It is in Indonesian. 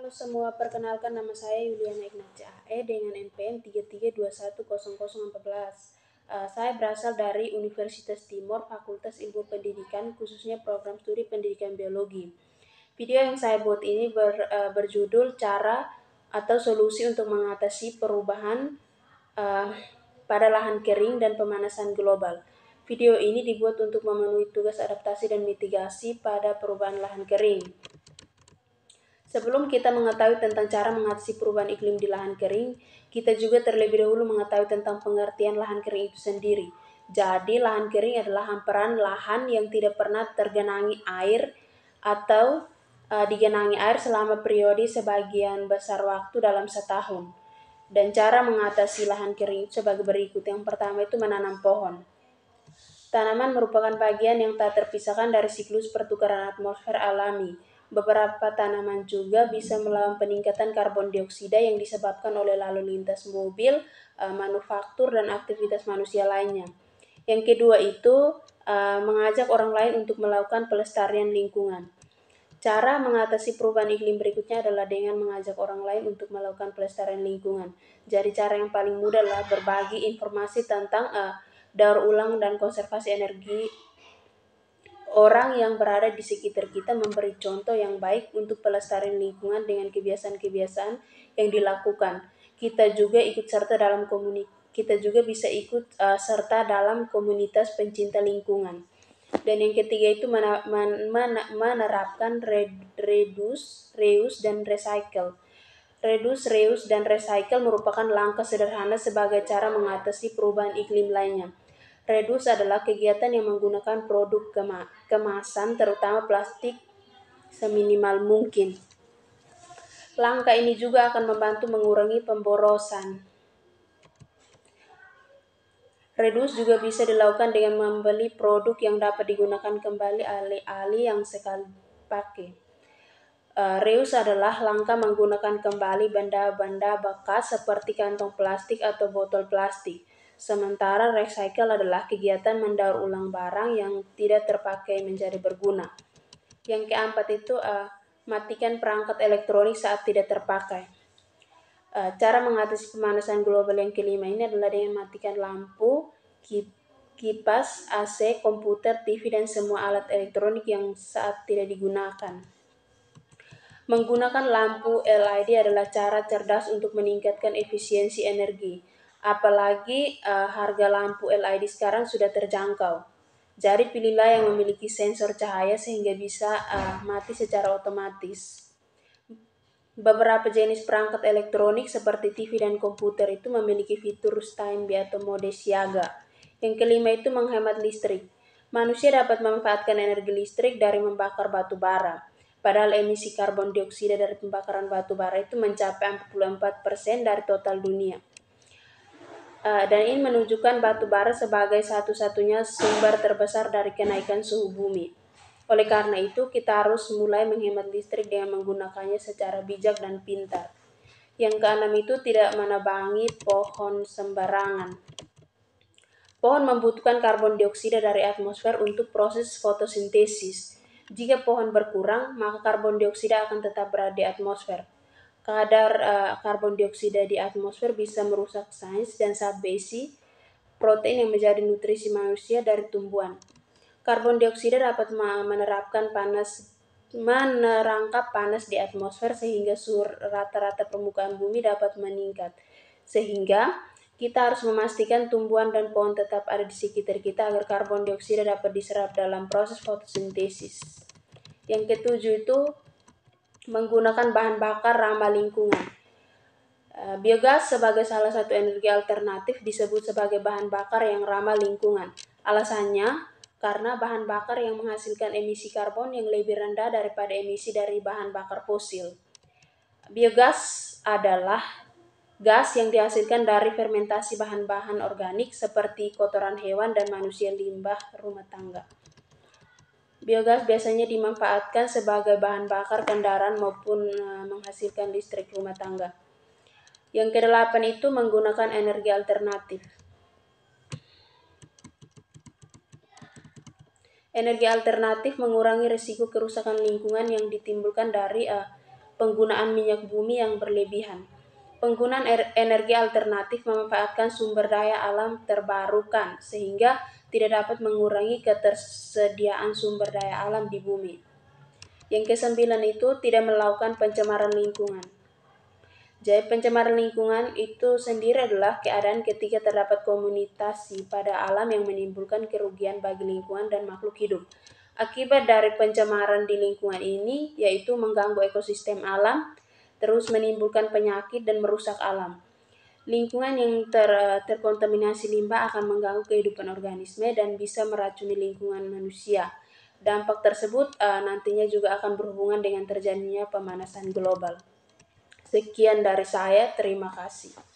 Halo semua, perkenalkan nama saya Yuliana Ignatia AE dengan NPM 33210014. Saya berasal dari Universitas Timur, Fakultas Ilmu Pendidikan, khususnya program studi pendidikan biologi. Video yang saya buat ini berjudul cara atau solusi untuk mengatasi perubahan pada lahan kering dan pemanasan global. Video ini dibuat untuk memenuhi tugas adaptasi dan mitigasi pada perubahan lahan kering. Sebelum kita mengetahui tentang cara mengatasi perubahan iklim di lahan kering, kita juga terlebih dahulu mengetahui tentang pengertian lahan kering itu sendiri. Jadi, lahan kering adalah hamparan lahan yang tidak pernah tergenangi air atau digenangi air selama periode sebagian besar waktu dalam setahun. Dan cara mengatasi lahan kering itu sebagai berikut. Yang pertama itu menanam pohon. Tanaman merupakan bagian yang tak terpisahkan dari siklus pertukaran atmosfer alami. Beberapa tanaman juga bisa melawan peningkatan karbon dioksida yang disebabkan oleh lalu lintas mobil, manufaktur, dan aktivitas manusia lainnya. Yang kedua itu mengajak orang lain untuk melakukan pelestarian lingkungan. Cara mengatasi perubahan iklim berikutnya adalah dengan mengajak orang lain untuk melakukan pelestarian lingkungan. Jadi cara yang paling mudah adalah berbagi informasi tentang daur ulang dan konservasi energi. Orang yang berada di sekitar kita memberi contoh yang baik untuk pelestarian lingkungan dengan kebiasaan-kebiasaan yang dilakukan. Kita juga bisa ikut serta dalam komunitas pencinta lingkungan. Dan yang ketiga itu menerapkan reduce, dan recycle. Reduce, reuse, dan recycle merupakan langkah sederhana sebagai cara mengatasi perubahan iklim lainnya. Reduce adalah kegiatan yang menggunakan produk kemasan, terutama plastik, seminimal mungkin. Langkah ini juga akan membantu mengurangi pemborosan. Reduce juga bisa dilakukan dengan membeli produk yang dapat digunakan kembali alih-alih yang sekali pakai. Reuse adalah langkah menggunakan kembali benda-benda bekas seperti kantong plastik atau botol plastik. Sementara recycle adalah kegiatan mendaur ulang barang yang tidak terpakai menjadi berguna. Yang keempat itu matikan perangkat elektronik saat tidak terpakai. Cara mengatasi pemanasan global yang kelima ini adalah dengan matikan lampu, kipas, AC, komputer, TV, dan semua alat elektronik yang saat tidak digunakan. Menggunakan lampu LED adalah cara cerdas untuk meningkatkan efisiensi energi. Apalagi harga lampu LED sekarang sudah terjangkau. Jadi pilihlah yang memiliki sensor cahaya sehingga bisa mati secara otomatis. Beberapa jenis perangkat elektronik seperti TV dan komputer itu memiliki fitur standby atau mode siaga. Yang kelima itu menghemat listrik. Manusia dapat memanfaatkan energi listrik dari membakar batu bara. Padahal emisi karbon dioksida dari pembakaran batu bara itu mencapai 44% dari total dunia. Dan ini menunjukkan batu bara sebagai satu-satunya sumber terbesar dari kenaikan suhu bumi. Oleh karena itu, kita harus mulai menghemat listrik dengan menggunakannya secara bijak dan pintar. Yang keenam itu tidak menebangi pohon sembarangan. Pohon membutuhkan karbon dioksida dari atmosfer untuk proses fotosintesis. Jika pohon berkurang, maka karbon dioksida akan tetap berada di atmosfer. Kadar karbon dioksida di atmosfer bisa merusak sains dan zat besi, protein yang menjadi nutrisi manusia dari tumbuhan. Karbon dioksida dapat menerangkap panas di atmosfer sehingga suhu rata-rata permukaan bumi dapat meningkat. Sehingga kita harus memastikan tumbuhan dan pohon tetap ada di sekitar kita agar karbon dioksida dapat diserap dalam proses fotosintesis. Yang ketujuh itu menggunakan bahan bakar ramah lingkungan. Biogas sebagai salah satu energi alternatif disebut sebagai bahan bakar yang ramah lingkungan. Alasannya, karena bahan bakar yang menghasilkan emisi karbon yang lebih rendah daripada emisi dari bahan bakar fosil. Biogas adalah gas yang dihasilkan dari fermentasi bahan-bahan organik seperti kotoran hewan dan manusia limbah rumah tangga. Biogas biasanya dimanfaatkan sebagai bahan bakar kendaraan maupun menghasilkan listrik rumah tangga. Yang kedelapan itu menggunakan energi alternatif. Energi alternatif mengurangi risiko kerusakan lingkungan yang ditimbulkan dari penggunaan minyak bumi yang berlebihan. Penggunaan energi alternatif memanfaatkan sumber daya alam terbarukan sehingga tidak dapat mengurangi ketersediaan sumber daya alam di bumi. Yang kesembilan itu tidak melakukan pencemaran lingkungan. Jadi pencemaran lingkungan itu sendiri adalah keadaan ketika terdapat komunikasi pada alam yang menimbulkan kerugian bagi lingkungan dan makhluk hidup. Akibat dari pencemaran di lingkungan ini yaitu mengganggu ekosistem alam, terus menimbulkan penyakit dan merusak alam. Lingkungan yang terkontaminasi limbah akan mengganggu kehidupan organisme dan bisa meracuni lingkungan manusia. Dampak tersebut nantinya juga akan berhubungan dengan terjadinya pemanasan global. Sekian dari saya, terima kasih.